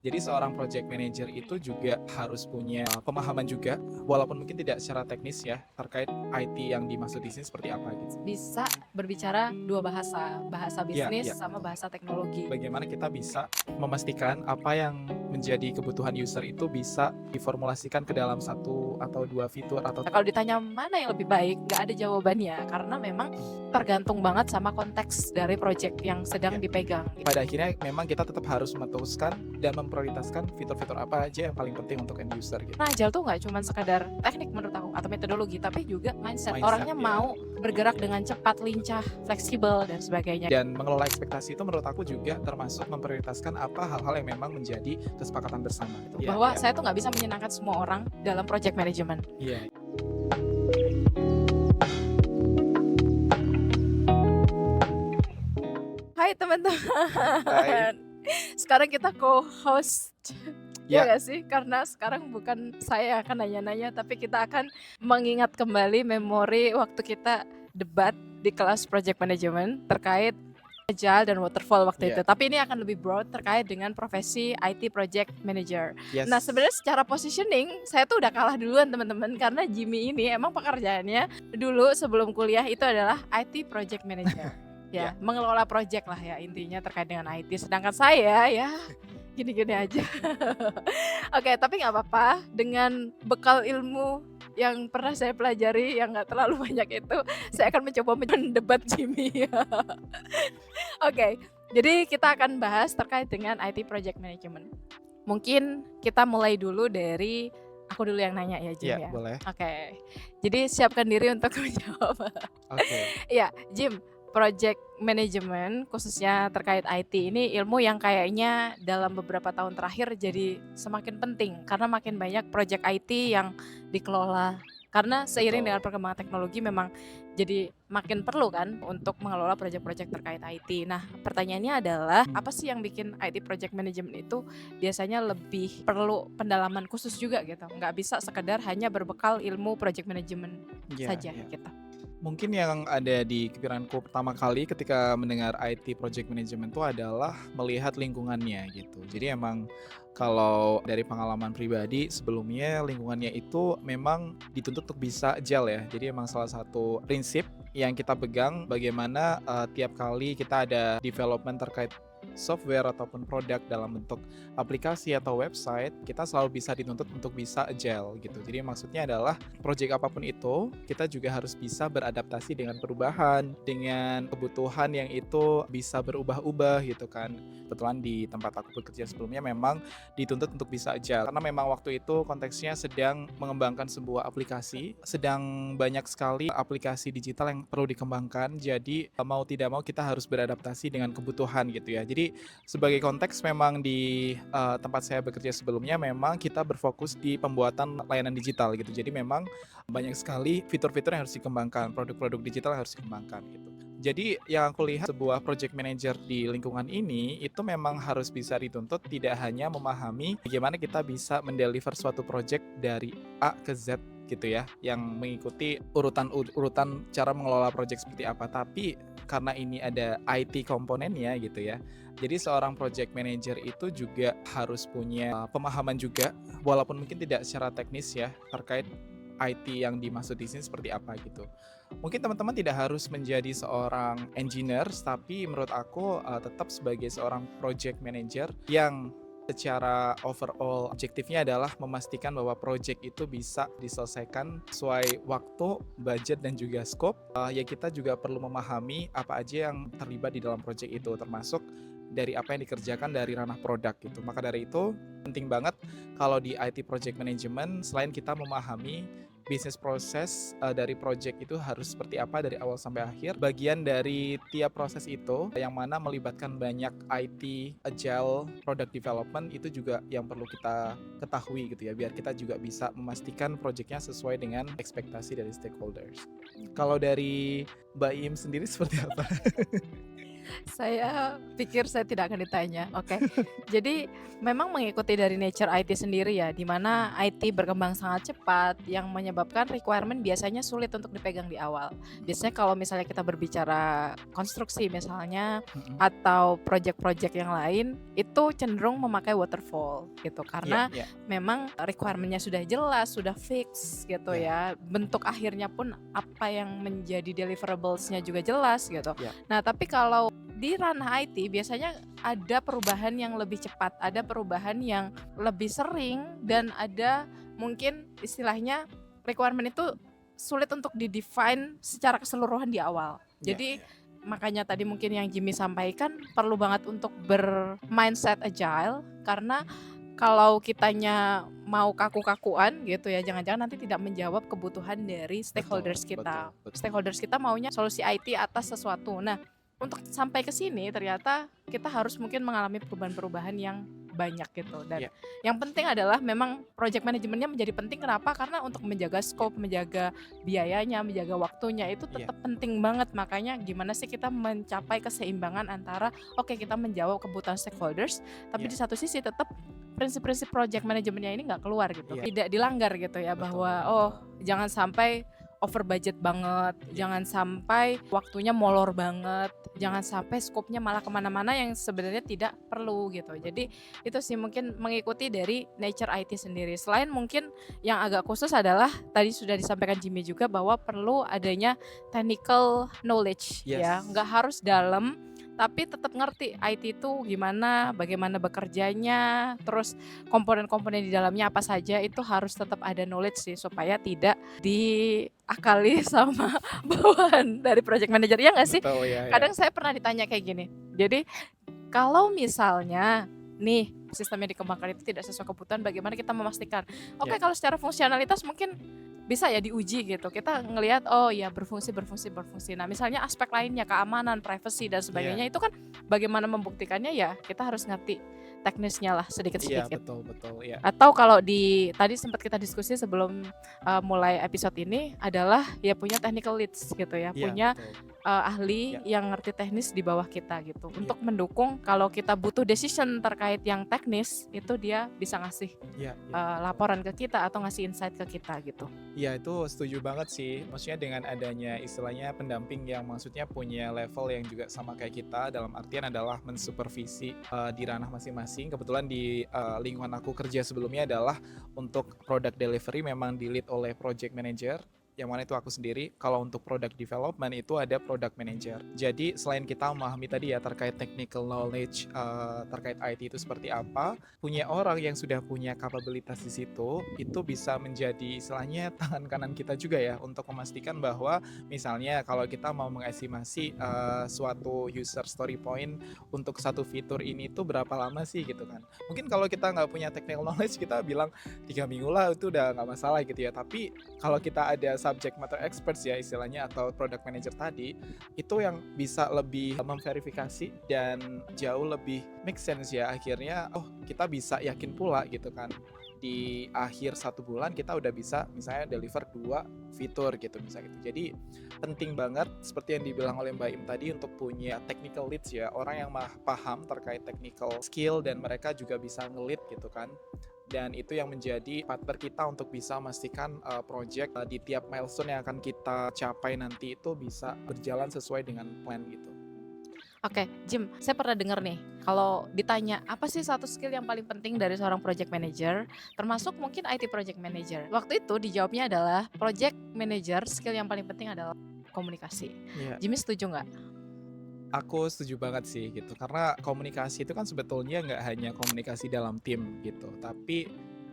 Jadi seorang project manager itu juga harus punya pemahaman juga, walaupun mungkin tidak secara teknis ya, terkait IT yang dimaksud di sini seperti apa gitu. Bisa berbicara dua bahasa, bahasa Iya, bisnis iya. sama bahasa teknologi. Bagaimana kita bisa memastikan apa yang menjadi kebutuhan user itu bisa diformulasikan ke dalam satu atau dua fitur atau Nah, kalau ditanya mana yang lebih baik, nggak ada jawabannya karena memang tergantung banget sama konteks dari project yang sedang Ya. dipegang. Pada akhirnya memang kita tetap harus memutuskan dan memprioritaskan fitur-fitur apa aja yang paling penting untuk end user gitu. Nah, Agile tuh nggak cuma sekadar teknik menurut aku atau metodologi, tapi juga mindset. Orangnya ya. mau bergerak dengan cepat, lincah, fleksibel dan sebagainya. Dan mengelola ekspektasi itu menurut aku juga termasuk memprioritaskan apa hal-hal yang memang menjadi kesepakatan bersama. Iya, Bahwa iya. saya tuh nggak bisa menyenangkan semua orang dalam project management. Iya. Hai teman-teman. Hai. Sekarang kita co-host. Ya Ya. nggak sih? Karena sekarang bukan saya yang akan nanya-nanya, tapi kita akan mengingat kembali memori waktu kita debat di kelas project management terkait Agile dan Waterfall waktu Iya. itu. Tapi ini akan lebih broad terkait dengan profesi IT Project Manager. Yes. Nah, sebenarnya secara positioning saya tuh udah kalah duluan teman-teman, karena Jimmy ini emang pekerjaannya dulu sebelum kuliah itu adalah IT Project Manager. Ya, mengelola project lah ya intinya terkait dengan IT. Sedangkan saya ya gini-gini aja. Oke, tapi nggak apa-apa. Dengan bekal ilmu yang pernah saya pelajari yang nggak terlalu banyak itu, saya akan mencoba mendebat Jimmy. Oke, jadi kita akan bahas terkait dengan IT Project Management. Mungkin kita mulai dulu dari aku dulu yang nanya ya, Jim ya. Boleh. Oke, jadi siapkan diri untuk menjawab. Oke. Ya, Jim, project management khususnya terkait IT ini ilmu yang kayaknya dalam beberapa tahun terakhir jadi semakin penting karena makin banyak project IT yang dikelola. Karena seiring dengan perkembangan teknologi memang jadi makin perlu kan untuk mengelola project-project terkait IT. Nah, pertanyaannya adalah apa sih yang bikin IT project management itu biasanya lebih perlu pendalaman khusus juga gitu. Nggak bisa sekedar hanya berbekal ilmu project management saja gitu. Mungkin yang ada di pikiranku pertama kali ketika mendengar IT project management itu adalah melihat lingkungannya gitu. Jadi emang kalau dari pengalaman pribadi sebelumnya lingkungannya itu memang dituntut untuk bisa agile ya. Jadi emang salah satu prinsip yang kita pegang bagaimana tiap kali kita ada development terkait software ataupun produk dalam bentuk aplikasi atau website, kita selalu bisa dituntut untuk bisa agile gitu. Jadi maksudnya adalah project apapun itu, kita juga harus bisa beradaptasi dengan perubahan, dengan kebutuhan yang itu bisa berubah-ubah gitu kan. Kebetulan di tempat aku bekerja sebelumnya memang dituntut untuk bisa agile karena memang waktu itu konteksnya sedang mengembangkan sebuah aplikasi, sedang banyak sekali aplikasi digital yang perlu dikembangkan. Jadi mau tidak mau kita harus beradaptasi dengan kebutuhan gitu ya. Jadi sebagai konteks memang di tempat saya bekerja sebelumnya memang kita berfokus di pembuatan layanan digital gitu. Jadi memang banyak sekali fitur-fitur yang harus dikembangkan, produk-produk digital yang harus dikembangkan gitu. Jadi yang aku lihat sebuah project manager di lingkungan ini itu memang harus bisa dituntut tidak hanya memahami bagaimana kita bisa mendeliver suatu project dari A ke Z gitu ya, yang mengikuti urutan cara mengelola project seperti apa, tapi karena ini ada IT komponennya gitu ya. Jadi seorang project manager itu juga harus punya pemahaman juga, walaupun mungkin tidak secara teknis ya, terkait IT yang dimaksud di sini seperti apa gitu. Mungkin teman-teman tidak harus menjadi seorang engineer, tapi menurut aku tetap sebagai seorang project manager yang secara overall objektifnya adalah memastikan bahwa project itu bisa diselesaikan sesuai waktu, budget, dan juga scope. Ya kita juga perlu memahami apa aja yang terlibat di dalam project itu, termasuk dari apa yang dikerjakan dari ranah produk gitu. Maka dari itu penting banget kalau di IT project management selain kita memahami bisnis proses dari project itu harus seperti apa dari awal sampai akhir. Bagian dari tiap proses itu yang mana melibatkan banyak IT, agile, product development itu juga yang perlu kita ketahui gitu ya, biar kita juga bisa memastikan projectnya sesuai dengan ekspektasi dari stakeholders. Kalau dari Mbak Im sendiri seperti apa? Saya pikir saya tidak akan ditanya. Oke. Jadi memang mengikuti dari nature IT sendiri ya, di mana IT berkembang sangat cepat yang menyebabkan requirement biasanya sulit untuk dipegang di awal. Biasanya kalau misalnya kita berbicara konstruksi misalnya Mhm. atau project-project yang lain itu cenderung memakai waterfall gitu Iya karena iya memang requirement-nya sudah jelas, sudah fix gitu iya ya. Bentuk akhirnya pun apa yang menjadi deliverables-nya juga jelas gitu. iya. Nah, tapi kalau di ranah IT biasanya ada perubahan yang lebih cepat, ada perubahan yang lebih sering dan ada mungkin istilahnya requirement itu sulit untuk di-define secara keseluruhan di awal. Iya Jadi iya. makanya tadi mungkin yang Jimmy sampaikan perlu banget untuk bermindset agile karena kalau kitanya mau kaku-kakuan gitu ya, jangan-jangan nanti tidak menjawab kebutuhan dari Betul stakeholders betul kita. betul. Stakeholders kita maunya solusi IT atas sesuatu. Nah, untuk sampai ke sini ternyata kita harus mungkin mengalami perubahan-perubahan yang banyak gitu. Dan Iya yang penting adalah memang project manajemennya menjadi penting. Kenapa? Karena untuk menjaga iya scope, menjaga biayanya, menjaga waktunya itu iya. tetap penting banget. Makanya gimana sih kita mencapai keseimbangan antara oke kita menjawab kebutuhan stakeholders, tapi Iya di satu sisi tetap prinsip-prinsip project manajemennya ini nggak keluar gitu, iya. tidak dilanggar gitu ya Betul bahwa oh betul. jangan sampai over budget banget, Iya jangan sampai waktunya molor banget, jangan sampai skopnya malah kemana-mana yang sebenarnya tidak perlu gitu. Jadi betul. itu sih mungkin mengikuti dari nature IT sendiri. Selain mungkin yang agak khusus adalah tadi sudah disampaikan Jimmy juga bahwa perlu adanya technical knowledge ya, Yes. nggak harus dalam tapi tetap ngerti IT itu gimana, bagaimana bekerjanya, terus komponen-komponen di dalamnya apa saja itu harus tetap ada knowledge sih supaya tidak diakali sama bawahan dari project manager ya nggak sih? Betul ya ya. Kadang saya pernah ditanya kayak gini. Jadi kalau misalnya nih sistemnya dikembangkan itu tidak sesuai kebutuhan, bagaimana kita memastikan? Oke, Ya kalau secara fungsionalitas mungkin bisa ya diuji gitu. Kita ngelihat oh ya berfungsi berfungsi berfungsi. Nah, misalnya aspek lainnya keamanan, privacy dan iya sebagainya itu kan bagaimana membuktikannya ya kita harus ngerti teknisnya lah iya. sedikit-sedikit. Betul betul ya. Atau kalau di tadi sempat kita diskusi sebelum mulai episode ini adalah ya punya technical leads gitu ya, Iya punya betul. ahli Ya yang ngerti teknis di bawah kita gitu. iya Untuk mendukung kalau kita butuh decision terkait yang teknis itu dia bisa ngasih iya iya. Betul. laporan ke kita atau ngasih insight ke kita gitu. Iya itu setuju banget sih. Maksudnya dengan adanya istilahnya pendamping yang maksudnya punya level yang juga sama kayak kita dalam artian adalah mensupervisi di ranah masing-masing. Kebetulan di lingkungan aku kerja sebelumnya adalah untuk product delivery memang di lead oleh project manager yang mana itu aku sendiri. Kalau untuk product development itu ada product manager. Jadi selain kita memahami tadi ya terkait technical knowledge terkait IT itu seperti apa, punya orang yang sudah punya kapabilitas di situ itu bisa menjadi istilahnya tangan kanan kita juga ya untuk memastikan bahwa misalnya kalau kita mau mengestimasi suatu user story point untuk satu fitur ini tuh berapa lama sih gitu kan. Mungkin kalau kita nggak punya technical knowledge kita bilang 3 minggu lah itu udah nggak masalah gitu ya. Tapi kalau kita ada subject matter experts ya istilahnya atau product manager tadi itu yang bisa lebih memverifikasi dan jauh lebih make sense ya akhirnya oh kita bisa yakin pula gitu kan di akhir 1 bulan kita udah bisa misalnya deliver 2 fitur gitu misalnya gitu. Jadi penting banget seperti yang dibilang oleh Mbak Im tadi untuk punya technical leads ya orang yang paham terkait technical skill dan mereka juga bisa nge-lead gitu kan. Dan itu yang menjadi partner kita untuk bisa memastikan project di tiap milestone yang akan kita capai nanti itu bisa berjalan sesuai dengan plan gitu. Oke, Jim, saya pernah dengar nih, kalau ditanya apa sih satu skill yang paling penting dari seorang project manager, termasuk mungkin IT project manager. Waktu itu dijawabnya adalah project manager skill yang paling penting adalah komunikasi. Iya, Jimmy setuju nggak? aku setuju banget sih gitu karena komunikasi itu kan sebetulnya nggak hanya komunikasi dalam tim gitu, tapi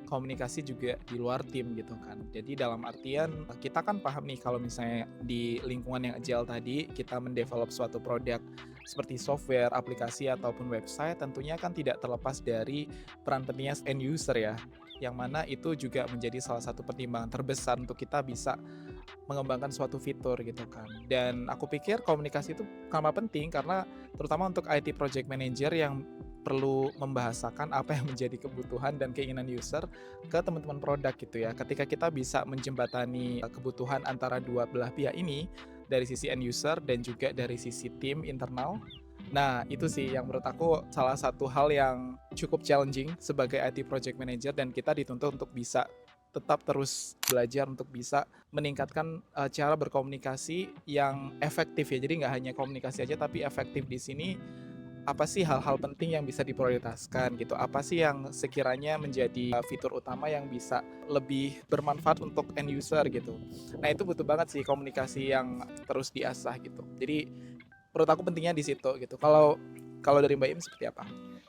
komunikasi juga di luar tim gitu kan. Jadi dalam artian kita kan paham nih kalau misalnya di lingkungan yang agile tadi kita mendevelop suatu produk seperti software, aplikasi ataupun website tentunya kan tidak terlepas dari peran pentingnya end user ya. Yang mana itu juga menjadi salah satu pertimbangan terbesar untuk kita bisa mengembangkan suatu fitur gitu kan. Dan aku pikir komunikasi itu kenapa penting karena terutama untuk IT project manager yang perlu membahasakan apa yang menjadi kebutuhan dan keinginan user ke teman-teman produk gitu ya. Ketika kita bisa menjembatani kebutuhan antara dua belah pihak ini dari sisi end user dan juga dari sisi tim internal Nah, itu sih yang menurut aku salah satu hal yang cukup challenging sebagai IT project manager, dan kita dituntut untuk bisa tetap terus belajar untuk bisa meningkatkan cara berkomunikasi yang efektif ya. Jadi nggak hanya komunikasi aja tapi efektif di sini apa sih hal-hal penting yang bisa diprioritaskan gitu. Apa sih yang sekiranya menjadi fitur utama yang bisa lebih bermanfaat untuk end user gitu. Nah, itu butuh banget sih komunikasi yang terus diasah gitu. Jadi menurut aku pentingnya di situ gitu. Kalau kalau dari Mbak Im seperti apa?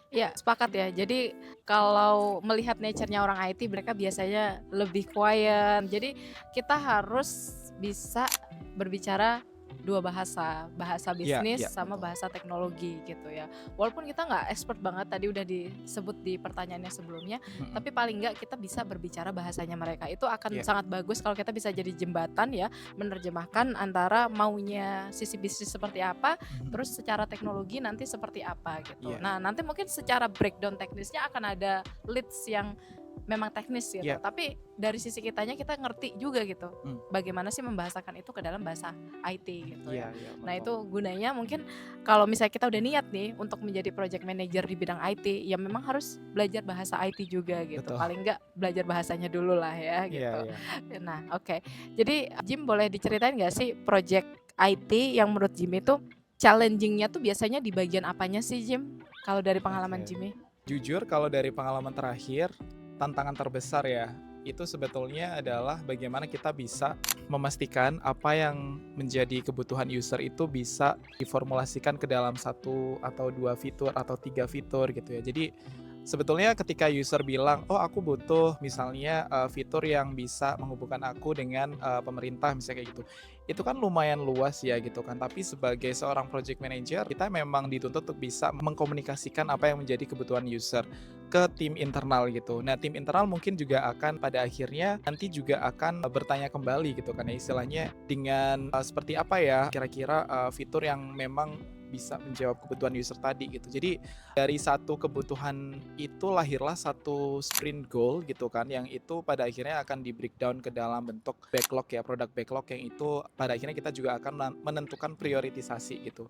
Ya, sepakat ya. Jadi kalau melihat nature-nya orang IT, mereka biasanya lebih quiet. Jadi kita harus bisa berbicara dua bahasa, bahasa Iya, bisnis iya, sama betul. bahasa teknologi gitu ya. Walaupun kita nggak expert banget, tadi udah disebut di pertanyaannya sebelumnya, Mm-mm. tapi paling nggak kita bisa berbicara bahasanya mereka. Itu akan Iya, sangat bagus kalau kita bisa jadi jembatan ya, menerjemahkan antara maunya sisi bisnis seperti apa, mhm, terus secara teknologi nanti seperti apa gitu. iya, Nah, nanti mungkin secara breakdown teknisnya akan ada leads yang memang teknis gitu. iya, Tapi dari sisi kitanya kita ngerti juga gitu. hmm, Bagaimana sih membahasakan itu ke dalam bahasa IT gitu ya. iya, iya, Nah, betul. itu gunanya mungkin kalau misalnya kita udah niat nih untuk menjadi project manager di bidang IT, ya memang harus belajar bahasa IT juga gitu. Betul. Paling enggak belajar bahasanya dulu lah ya Iya, gitu. iya. Nah, oke. Jadi Jim boleh diceritain nggak sih project IT yang menurut Jim itu challenging-nya tuh biasanya di bagian apanya sih Jim? Kalau dari pengalaman Oke. Jimmy? Jujur kalau dari pengalaman terakhir, tantangan terbesar ya, itu sebetulnya adalah bagaimana kita bisa memastikan apa yang menjadi kebutuhan user itu bisa diformulasikan ke dalam satu atau dua fitur atau tiga fitur gitu ya. Jadi sebetulnya ketika user bilang, oh aku butuh misalnya fitur yang bisa menghubungkan aku dengan pemerintah misalnya kayak gitu. Itu kan lumayan luas ya gitu kan. Tapi sebagai seorang project manager, kita memang dituntut untuk bisa mengkomunikasikan apa yang menjadi kebutuhan user ke tim internal gitu. Nah, tim internal mungkin juga akan pada akhirnya nanti juga akan bertanya kembali gitu kan ya, istilahnya dengan seperti apa ya kira-kira fitur yang memang bisa menjawab kebutuhan user tadi gitu. Jadi dari satu kebutuhan itu lahirlah satu sprint goal gitu kan, yang itu pada akhirnya akan di breakdown ke dalam bentuk backlog ya, produk backlog yang itu pada akhirnya kita juga akan menentukan prioritisasi gitu.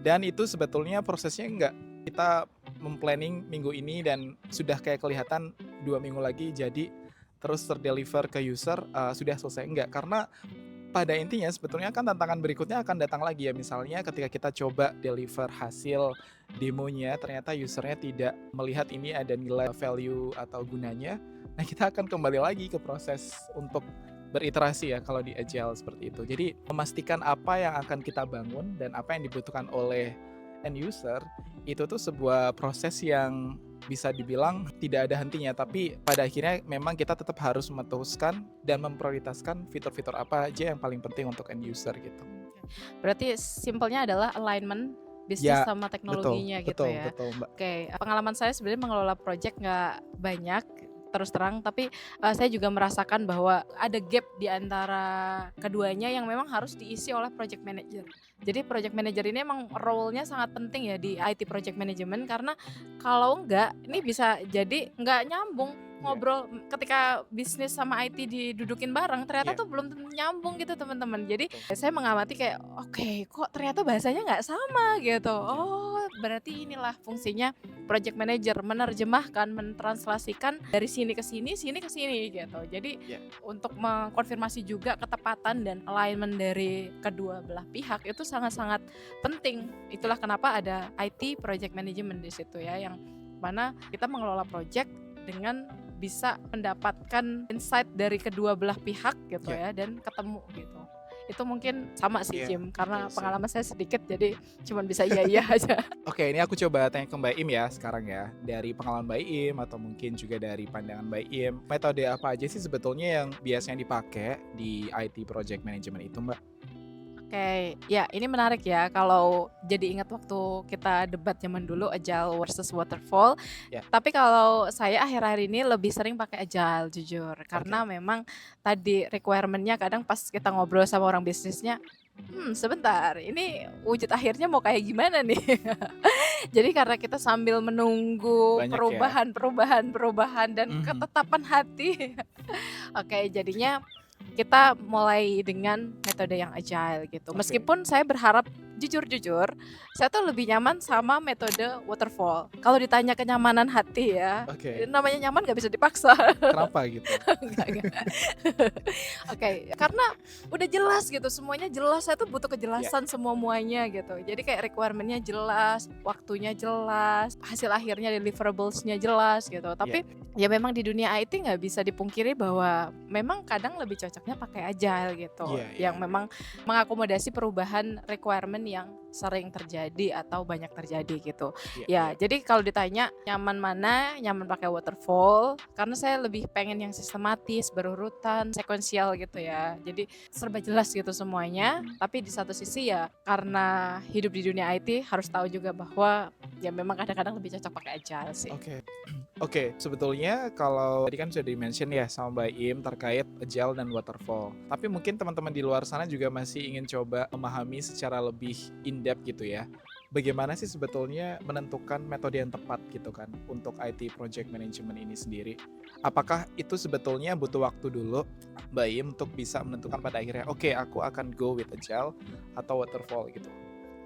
Dan itu sebetulnya prosesnya enggak kita memplanning minggu ini dan sudah kayak kelihatan 2 minggu lagi jadi terus terdeliver ke user sudah selesai, enggak, karena pada intinya sebetulnya kan tantangan berikutnya akan datang lagi ya, misalnya ketika kita coba deliver hasil demonya ternyata usernya tidak melihat ini ada nilai value atau gunanya, nah kita akan kembali lagi ke proses untuk beriterasi ya kalau di agile seperti itu. Jadi memastikan apa yang akan kita bangun dan apa yang dibutuhkan oleh end user itu tuh sebuah proses yang bisa dibilang tidak ada hentinya, tapi pada akhirnya memang kita tetap harus memutuskan dan memprioritaskan fitur-fitur apa aja yang paling penting untuk end user gitu. Berarti simpelnya adalah alignment bisnis Ya, sama betul, teknologinya gitu betul, ya. betul, Mbak. Oke, pengalaman saya sebenarnya mengelola project nggak banyak terus terang, tapi saya juga merasakan bahwa ada gap di antara keduanya yang memang harus diisi oleh project manager. Jadi project manager ini emang role-nya sangat penting ya di IT project management, karena kalau enggak ini bisa jadi nggak nyambung Iya, ngobrol ketika bisnis sama IT didudukin bareng, ternyata iya, tuh belum tentu nyambung gitu teman-teman. Jadi betul. saya mengamati kayak oke, kok ternyata bahasanya nggak sama gitu. Iya, Oh, berarti inilah fungsinya project manager, menerjemahkan, mentranslasikan dari sini ke sini gitu. Jadi iya, untuk mengkonfirmasi juga ketepatan dan alignment dari kedua belah pihak itu sangat-sangat penting. Itulah kenapa ada IT project management di situ ya, yang mana kita mengelola project dengan bisa mendapatkan insight dari kedua belah pihak gitu iya, ya, dan ketemu gitu. Itu mungkin sama sih iya, Jim, betul karena sih. pengalaman saya sedikit jadi cuman bisa iya-iya aja. Oke, ini aku coba tanya ke Mbak Im ya sekarang ya. Dari pengalaman Mbak Im atau mungkin juga dari pandangan Mbak Im, metode apa aja sih sebetulnya yang biasanya dipakai di IT project management itu, Mbak? Oke, ya ini menarik ya kalau jadi ingat waktu kita debat zaman dulu Agile versus Waterfall. Ya, Tapi kalau saya akhir-akhir ini lebih sering pakai Agile jujur, oke. karena memang tadi requirement-nya kadang pas kita ngobrol sama orang bisnisnya, sebentar, ini wujud akhirnya mau kayak gimana nih? Jadi karena kita sambil menunggu Banyak ya. perubahan dan Mhm, ketetapan hati. Oke, jadinya kita mulai dengan metode yang agile gitu. oke. Meskipun saya berharap jujur, saya tuh lebih nyaman sama metode waterfall. Kalau ditanya kenyamanan hati ya, Oke. namanya nyaman nggak bisa dipaksa. Kenapa gitu? Enggak. Oke, karena udah jelas gitu, semuanya jelas. Saya tuh butuh Ya, kejelasan semua-muanya gitu. Jadi kayak requirement-nya jelas, waktunya jelas, hasil akhirnya deliverables-nya jelas gitu. ya, Tapi ya memang di dunia IT nggak bisa dipungkiri bahwa memang kadang lebih cocoknya pakai agile gitu, ya, yang memang mengakomodasi perubahan requirement yang sering terjadi atau banyak terjadi gitu. ya, Ya, ya. jadi kalau ditanya nyaman mana, nyaman pakai waterfall karena saya lebih pengen yang sistematis, berurutan, sekuensial gitu ya. Jadi serba jelas gitu semuanya. Tapi di satu sisi ya karena hidup di dunia IT harus tahu juga bahwa ya memang kadang-kadang lebih cocok pakai agile sih. Oke. Oke, sebetulnya kalau tadi kan sudah di-mention ya sama Mbak Im terkait agile dan waterfall. Tapi mungkin teman-teman di luar sana juga masih ingin coba memahami secara lebih in-depth gitu ya. Bagaimana sih sebetulnya menentukan metode yang tepat gitu kan untuk IT project management ini sendiri? Apakah itu sebetulnya butuh waktu dulu Mbak Im untuk bisa menentukan pada akhirnya, oke, aku akan go with agile atau waterfall gitu.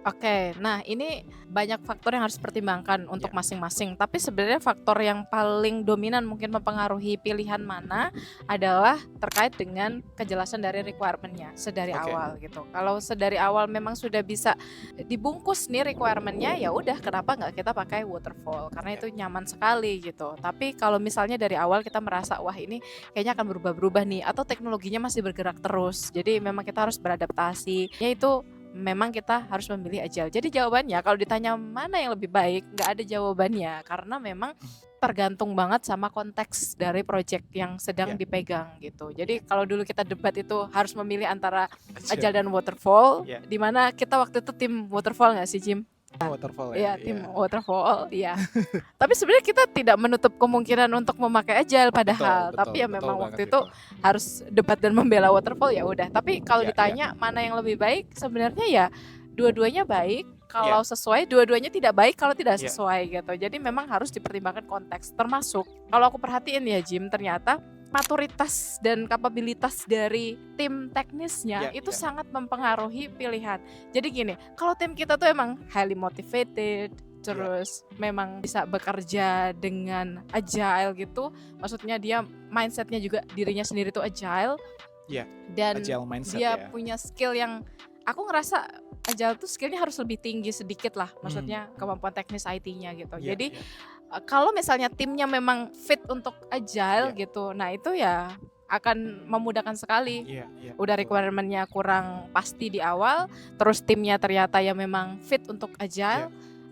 Oke, nah ini banyak faktor yang harus dipertimbangkan untuk Ya, masing-masing. Tapi sebenarnya faktor yang paling dominan mungkin mempengaruhi pilihan mana adalah terkait dengan kejelasan dari requirement-nya sedari oke. awal gitu. Kalau sedari awal memang sudah bisa dibungkus nih requirement-nya, ya udah kenapa nggak kita pakai waterfall? Karena Ya, itu nyaman sekali gitu. Tapi kalau misalnya dari awal kita merasa wah ini kayaknya akan berubah-berubah nih atau teknologinya masih bergerak terus. Jadi memang kita harus beradaptasi. Yaitu memang kita harus memilih agile. Jadi jawabannya kalau ditanya mana yang lebih baik, nggak ada jawabannya karena memang tergantung banget sama konteks dari project yang sedang ya, dipegang gitu. Jadi kalau dulu kita debat itu harus memilih antara agile agile. dan waterfall, Ya, di mana kita waktu itu tim waterfall nggak sih Jim? waterfall Iya, ya. tim Ya. waterfall, iya. Tapi sebenarnya kita tidak menutup kemungkinan untuk memakai agile Betul, padahal, betul, tapi ya betul memang banget waktu itu itu. harus debat dan membela waterfall ya udah. Tapi kalau Ya, ya, ditanya mana yang lebih baik, sebenarnya ya dua-duanya baik. ya, Kalau sesuai, dua-duanya tidak baik kalau tidak ya, sesuai gitu. Jadi memang harus dipertimbangkan konteks. Termasuk kalau aku perhatiin ya Jim, ternyata maturitas dan kapabilitas dari tim teknisnya ya, itu ya. sangat mempengaruhi pilihan. Jadi gini, kalau tim kita tuh emang highly motivated, terus memang bisa bekerja dengan agile gitu, maksudnya dia mindsetnya juga dirinya sendiri tuh agile, Ya, dan agile mindset dia ya. punya skill yang aku ngerasa agile tuh skillnya harus lebih tinggi sedikit lah, maksudnya kemampuan teknis IT-nya gitu. Ya, Jadi ya, kalau misalnya timnya memang fit untuk agile ya, gitu, nah itu ya akan memudahkan sekali. ya, ya, Udah betul. requirement-nya kurang pasti di awal, terus timnya ternyata ya memang fit untuk Ya, agile,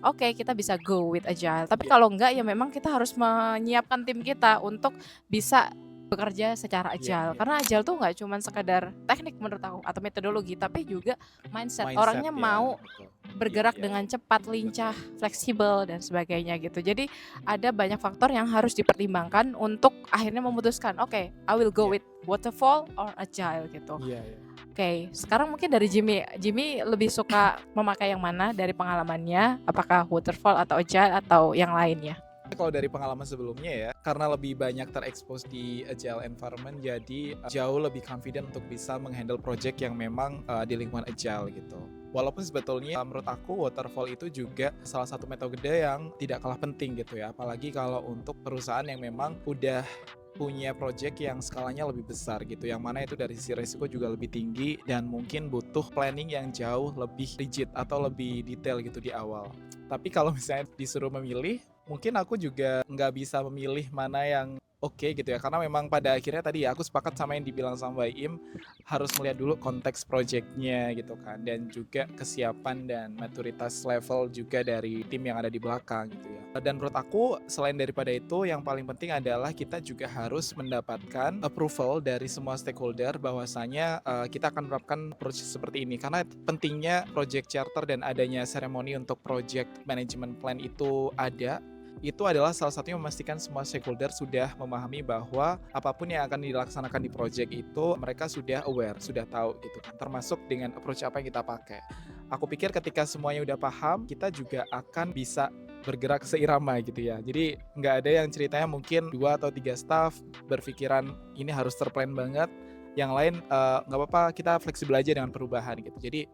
oke kita bisa go with agile. Tapi ya, kalau enggak ya memang kita harus menyiapkan tim kita untuk bisa bekerja secara ya, agile. ya. Karena agile tuh nggak cuma sekadar teknik menurut aku atau metodologi, tapi juga mindset. Mindset Orangnya ya, mau betul. bergerak Iya, dengan cepat, lincah, fleksibel dan sebagainya gitu. Jadi ada banyak faktor yang harus dipertimbangkan untuk akhirnya memutuskan, oke, I will go iya, with waterfall or agile gitu. iya, iya. Oke, sekarang mungkin dari Jimmy. Jimmy lebih suka memakai yang mana dari pengalamannya? Apakah waterfall atau agile atau yang lainnya? Kalau dari pengalaman sebelumnya ya, karena lebih banyak terekspos di agile environment, jadi jauh lebih confident untuk bisa menghandle project yang memang di lingkungan agile gitu. Walaupun sebetulnya menurut aku waterfall itu juga salah satu metode yang tidak kalah penting gitu ya, apalagi kalau untuk perusahaan yang memang udah punya project yang skalanya lebih besar gitu, yang mana itu dari sisi resiko juga lebih tinggi dan mungkin butuh planning yang jauh lebih rigid atau lebih detail gitu di awal. Tapi kalau misalnya disuruh memilih, mungkin aku juga nggak bisa memilih mana yang oke gitu ya, karena memang pada akhirnya tadi ya aku sepakat sama yang dibilang sama Mbak Im, harus melihat dulu konteks projectnya gitu kan, dan juga kesiapan dan maturitas level juga dari tim yang ada di belakang gitu ya. Dan menurut aku selain daripada itu, yang paling penting adalah kita juga harus mendapatkan approval dari semua stakeholder bahwasanya kita akan menerapkan approach seperti ini, karena pentingnya project charter dan adanya seremoni untuk project management plan itu ada. Itu adalah salah satunya memastikan semua stakeholder sudah memahami bahwa apapun yang akan dilaksanakan di project itu mereka sudah aware, sudah tahu gitu kan, termasuk dengan approach apa yang kita pakai. Aku pikir ketika semuanya udah paham, kita juga akan bisa bergerak seirama gitu ya. Jadi nggak ada yang ceritanya mungkin 2 atau 3 staff berpikiran ini harus terplan banget, yang lain nggak apa-apa, kita fleksibel aja dengan perubahan gitu. Jadi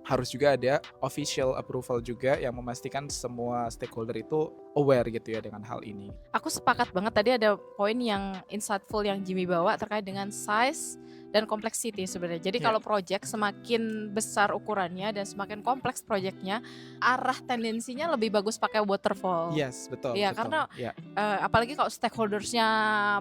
harus juga ada official approval juga yang memastikan semua stakeholder itu aware gitu ya dengan hal ini. Aku sepakat banget tadi ada poin yang insightful yang Jimmy bawa terkait dengan size dan complexity sebenarnya. Jadi Ya. kalau project semakin besar ukurannya dan semakin kompleks projectnya, arah tendensinya lebih bagus pakai waterfall. Yes, betul, Ya betul. karena Ya, apalagi kalau stakeholdersnya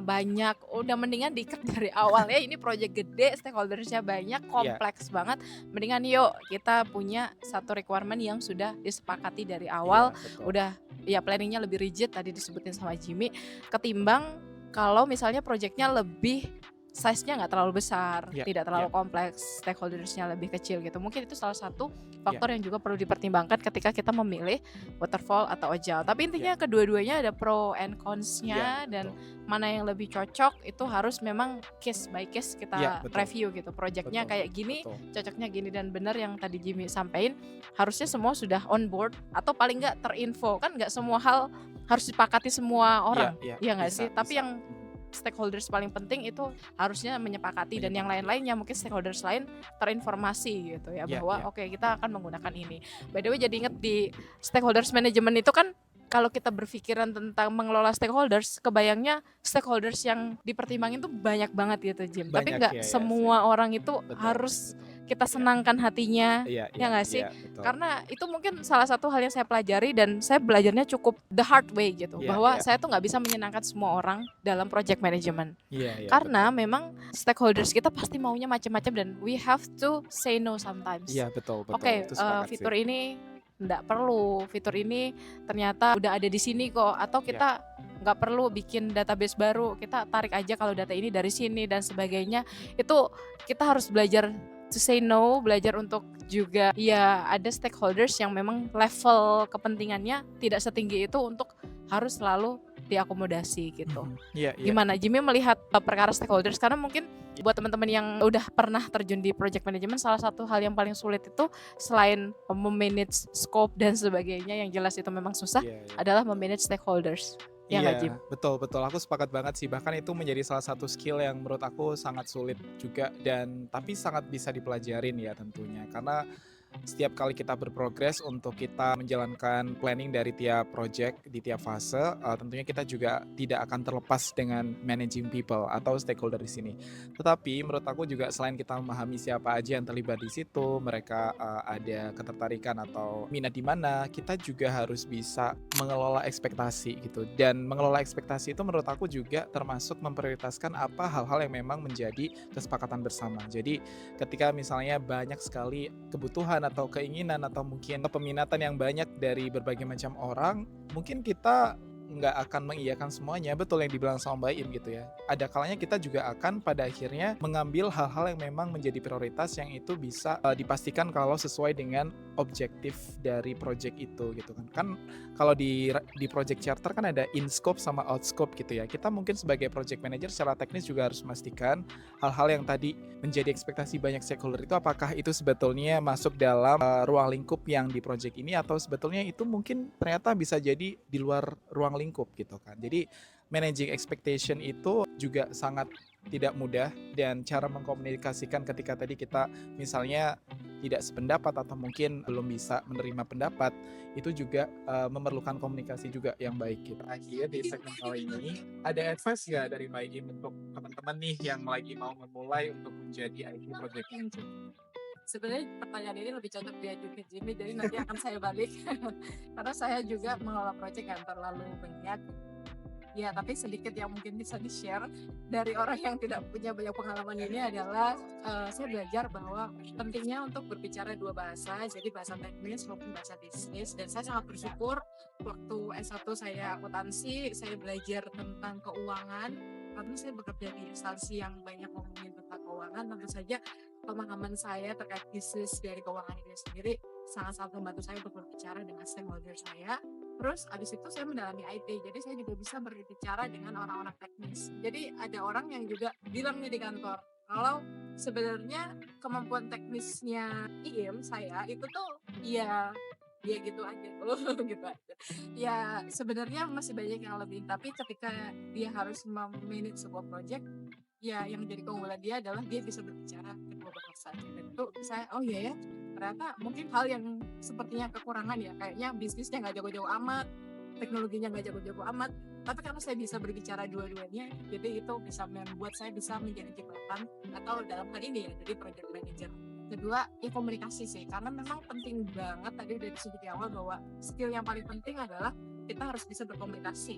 banyak, udah mendingan diikat dari awal ya. Ini project gede, stakeholdersnya banyak, kompleks banget. Mendingan yuk kita punya satu requirement yang sudah disepakati dari awal, iya, betul. udah ya planningnya lebih rigid tadi disebutin sama Jimmy, ketimbang kalau misalnya projectnya lebih size-nya nggak terlalu besar, Ya, tidak terlalu kompleks, stakeholdersnya lebih kecil gitu. Mungkin itu salah satu faktor yang juga perlu dipertimbangkan ketika kita memilih waterfall atau agile. Tapi intinya kedua-duanya ada pro and cons-nya, dan mana yang lebih cocok itu harus memang case by case kita betul. review gitu. Projectnya Betul, kayak gini, betul. cocoknya gini, dan benar yang tadi Jimmy sampaikan, harusnya semua sudah on board atau paling nggak terinfo. Kan nggak semua hal harus disepakati semua orang, ya nggak sih? Tapi yang stakeholders paling penting itu harusnya menyepakati, dan yang lain-lainnya mungkin stakeholders lain terinformasi gitu ya, bahwa oke, kita akan menggunakan ini. By the way, jadi inget di stakeholders management itu kan kalau kita berpikiran tentang mengelola stakeholders, kebayangnya stakeholders yang dipertimbangin tuh banyak banget gitu, Jim. Tapi nggak semua orang itu harus kita senangkan hatinya, ya nggak sih? Karena itu mungkin salah satu hal yang saya pelajari, dan saya belajarnya cukup the hard way gitu, bahwa saya tuh nggak bisa menyenangkan semua orang dalam project management. Karena memang stakeholders kita pasti maunya macam-macam, dan we have to say no sometimes. Iya, betul. Oke, fitur ini nggak perlu, fitur ini ternyata udah ada di sini kok, atau kita nggak perlu bikin database baru, kita tarik aja kalau data ini dari sini dan sebagainya. Itu kita harus belajar to say no, belajar untuk juga ya ada stakeholders yang memang level kepentingannya tidak setinggi itu untuk harus selalu diakomodasi gitu. Gimana Jimmy melihat perkara stakeholders? Karena mungkin buat teman-teman yang udah pernah terjun di project management, salah satu hal yang paling sulit itu selain memanage scope dan sebagainya yang jelas itu memang susah, adalah memanage stakeholders. Iya, betul. Aku sepakat banget sih. Bahkan itu menjadi salah satu skill yang menurut aku sangat sulit juga, dan tapi sangat bisa dipelajarin ya tentunya. Karena setiap kali kita berprogres untuk kita menjalankan planning dari tiap project di tiap fase, tentunya kita juga tidak akan terlepas dengan managing people atau stakeholder di sini. Tetapi menurut aku juga selain kita memahami siapa aja yang terlibat di situ, mereka ada ketertarikan atau minat di mana, kita juga harus bisa mengelola ekspektasi gitu. Dan mengelola ekspektasi itu menurut aku juga termasuk memprioritaskan apa hal-hal yang memang menjadi kesepakatan bersama. Jadi ketika misalnya banyak sekali kebutuhan atau keinginan atau mungkin peminatan yang banyak dari berbagai macam orang, mungkin kita nggak akan mengiyakan semuanya. Betul yang dibilang sama Mbak Im gitu ya. Ada kalanya kita juga akan pada akhirnya mengambil hal-hal yang memang menjadi prioritas yang itu bisa dipastikan kalau sesuai dengan objektif dari project itu gitu kan. Kan kalau di project charter kan ada in scope sama out scope gitu ya. Kita mungkin sebagai project manager secara teknis juga harus memastikan hal-hal yang tadi menjadi ekspektasi banyak stakeholder itu apakah itu sebetulnya masuk dalam ruang lingkup yang di project ini, atau sebetulnya itu mungkin ternyata bisa jadi di luar ruang lingkup gitu kan. Jadi managing expectation itu juga sangat tidak mudah, dan cara mengkomunikasikan ketika tadi kita misalnya tidak sependapat atau mungkin belum bisa menerima pendapat, itu juga memerlukan komunikasi juga yang baik gitu. Akhirnya di segmen kali ini ada advice nggak dari Mbak Im untuk teman-teman nih yang lagi mau memulai untuk menjadi IT project manager? Sebenarnya pertanyaan ini lebih cocok diajukan Jimmy, jadi nanti akan saya balik karena saya juga mengelola project yang terlalu banyak ya, tapi sedikit yang mungkin bisa di-share dari orang yang tidak punya banyak pengalaman ini adalah saya belajar bahwa pentingnya untuk berbicara dua bahasa, jadi bahasa teknis maupun bahasa bisnis. Dan saya sangat bersyukur waktu S1 saya akuntansi, saya belajar tentang keuangan karena saya bekerja di instansi yang banyak ngomongin tentang keuangan. Tentu saja pemahaman saya terkait bisnis dari keuangan ini sendiri sangat-sangat membantu saya untuk berbicara dengan stakeholder saya. Terus abis itu saya mendalami IT, jadi saya juga bisa berbicara dengan orang-orang teknis. Jadi ada orang yang juga bilang nih di kantor, kalau sebenarnya kemampuan teknisnya IM saya itu tuh ya gitu aja gitu aja. Ya sebenarnya masih banyak yang lebih, tapi ketika dia harus memanage sebuah project, ya yang jadi keunggulan dia adalah dia bisa berbicara kedua bahasa. Dan itu saya oh iya ya, ternyata mungkin hal yang sepertinya kekurangan ya, kayaknya bisnisnya nggak jago-jago amat, teknologinya nggak jago-jago amat, tapi karena saya bisa berbicara dua-duanya, jadi itu bisa membuat saya bisa menjadi jembatan, atau dalam hal ini ya jadi project manager. Kedua ya komunikasi sih, karena memang penting banget tadi udah disebut di awal bahwa skill yang paling penting adalah kita harus bisa berkomunikasi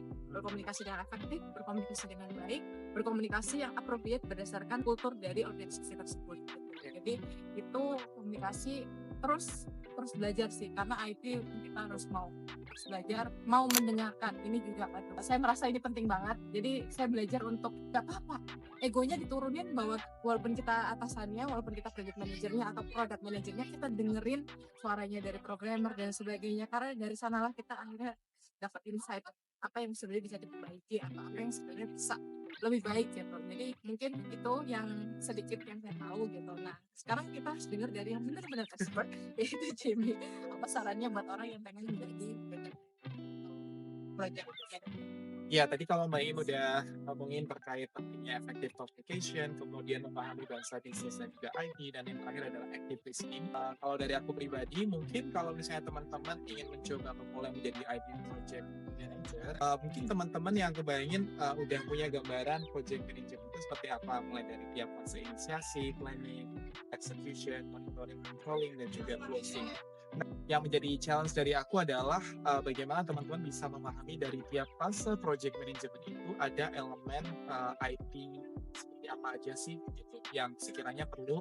dengan efektif, berkomunikasi dengan baik, berkomunikasi yang appropriate berdasarkan kultur dari organisasi tersebut gitu. Jadi itu komunikasi terus belajar sih, karena IT kita harus mau terus belajar, mau mendengarkan. Ini juga aduh, saya merasa ini penting banget. Jadi saya belajar untuk gak apa-apa egonya diturunin, bahwa walaupun kita atasannya, walaupun kita project manajernya atau product manajernya, kita dengerin suaranya dari programmer dan sebagainya, karena dari sanalah kita akhirnya dapat insight apa yang sebenarnya bisa diperbaiki atau apa yang sebenarnya bisa lebih baik gitu. Jadi mungkin itu yang sedikit yang saya tahu gitu. Nah sekarang kita harus dengar dari yang benar-benar expert, yaitu Jimmy. Apa sarannya buat orang yang pengen menjadi project manager? Ya, tadi kalau Mbak Im udah ngomongin terkait pentingnya effective communication, kemudian memahami bahasa bisnis dan juga IT, dan yang terakhir adalah active listening. Kalau dari aku pribadi, mungkin kalau misalnya teman-teman ingin mencoba memulai menjadi IT project manager, mungkin teman-teman yang kebayangin udah punya gambaran project manager itu seperti apa, mulai dari tiap fase inisiasi, planning, execution, monitoring, controlling, dan juga closing. Nah, yang menjadi challenge dari aku adalah bagaimana teman-teman bisa memahami dari tiap fase project management itu ada elemen IT seperti apa aja sih gitu yang sekiranya perlu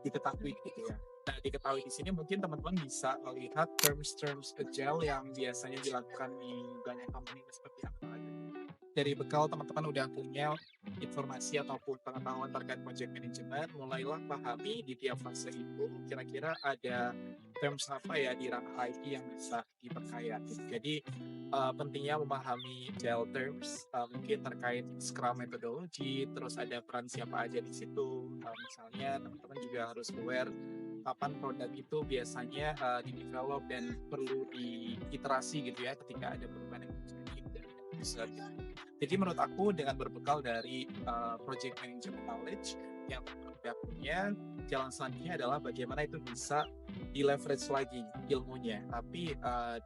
diketahui gitu ya. Nah, diketahui di sini mungkin teman-teman bisa melihat terms agile yang biasanya dilakukan di banyak company seperti apa. Dari bekal teman-teman udah punya informasi ataupun pengetahuan terkait project management, mulailah pahami di tiap fase itu kira-kira ada terms apa ya di ranah IT yang bisa diperkaya. Jadi pentingnya memahami agile terms, mungkin terkait Scrum methodology, terus ada peran siapa aja di situ. Misalnya teman-teman juga harus aware kapan produk itu biasanya di-develop dan perlu diiterasi gitu ya ketika ada perubahan yang terjadi dari user. Jadi menurut aku dengan berbekal dari project management knowledge yang udah punya, jalan selanjutnya adalah bagaimana itu bisa di-leverage lagi ilmunya, tapi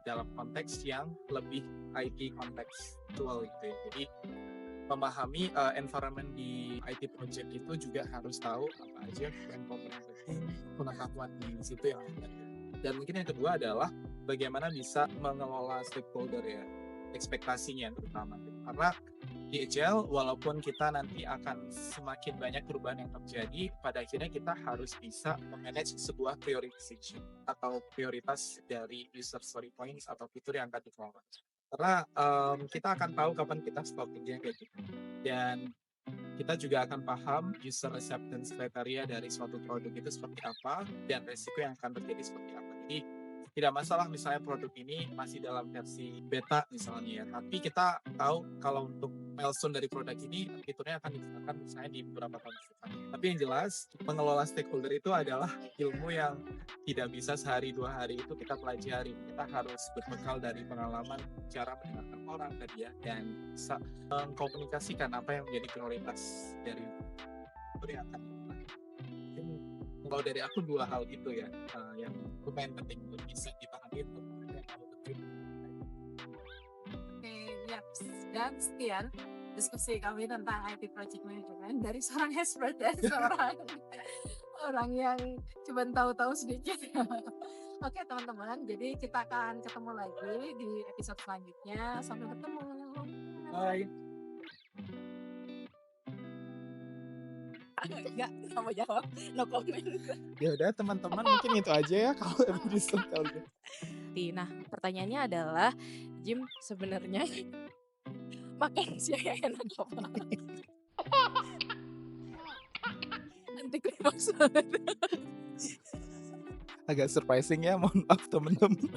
dalam konteks yang lebih IT kontekstual gitu ya. Jadi memahami environment di IT project itu juga harus tahu apa aja komponen penting, pengetahuan di situ yang ada. Dan mungkin yang kedua adalah bagaimana bisa mengelola stakeholder ya, ekspektasinya terutama. Karena di Agile, walaupun kita nanti akan semakin banyak perubahan yang terjadi, pada akhirnya kita harus bisa memanage sebuah prioritization atau prioritas dari user story points atau fitur yang akan dikelola. Karena kita akan tahu kapan kita stoppingnya kayak gitu. Dan kita juga akan paham user acceptance criteria dari suatu produk itu seperti apa dan resiko yang akan terjadi seperti apa. Jadi tidak masalah misalnya produk ini masih dalam versi beta misalnya ya, tapi kita tahu kalau untuk milestone dari produk ini fiturnya akan digunakan misalnya di beberapa tahun depan. Tapi yang jelas mengelola stakeholder itu adalah ilmu yang tidak bisa sehari dua hari itu kita pelajari. Kita harus berbekal dari pengalaman cara mendengarkan orang tadi ya, dan bisa mengkomunikasikan apa yang menjadi prioritas dari fitur yang akan dilakukan. Mungkin kalau dari aku dua hal gitu ya yang lumayan penting untuk bisa dipahami untuk mereka yang mau terjun. Oke, ya. Dan sekian diskusi kami tentang IT Project Management dari seorang expert dan seorang orang yang cuma tahu-tahu sedikit. Oke teman-teman, jadi kita akan ketemu lagi di episode selanjutnya. Sampai ketemu. Bye. Enggak, nggak mau jawab, no comment. Ya udah teman-teman, mungkin itu aja ya kalau episode kali ini. Nah, pertanyaannya adalah, Jim sebenarnya makan siang yang enak apa? Nanti klimaks banget. Agak surprising ya, mohon maaf teman-teman.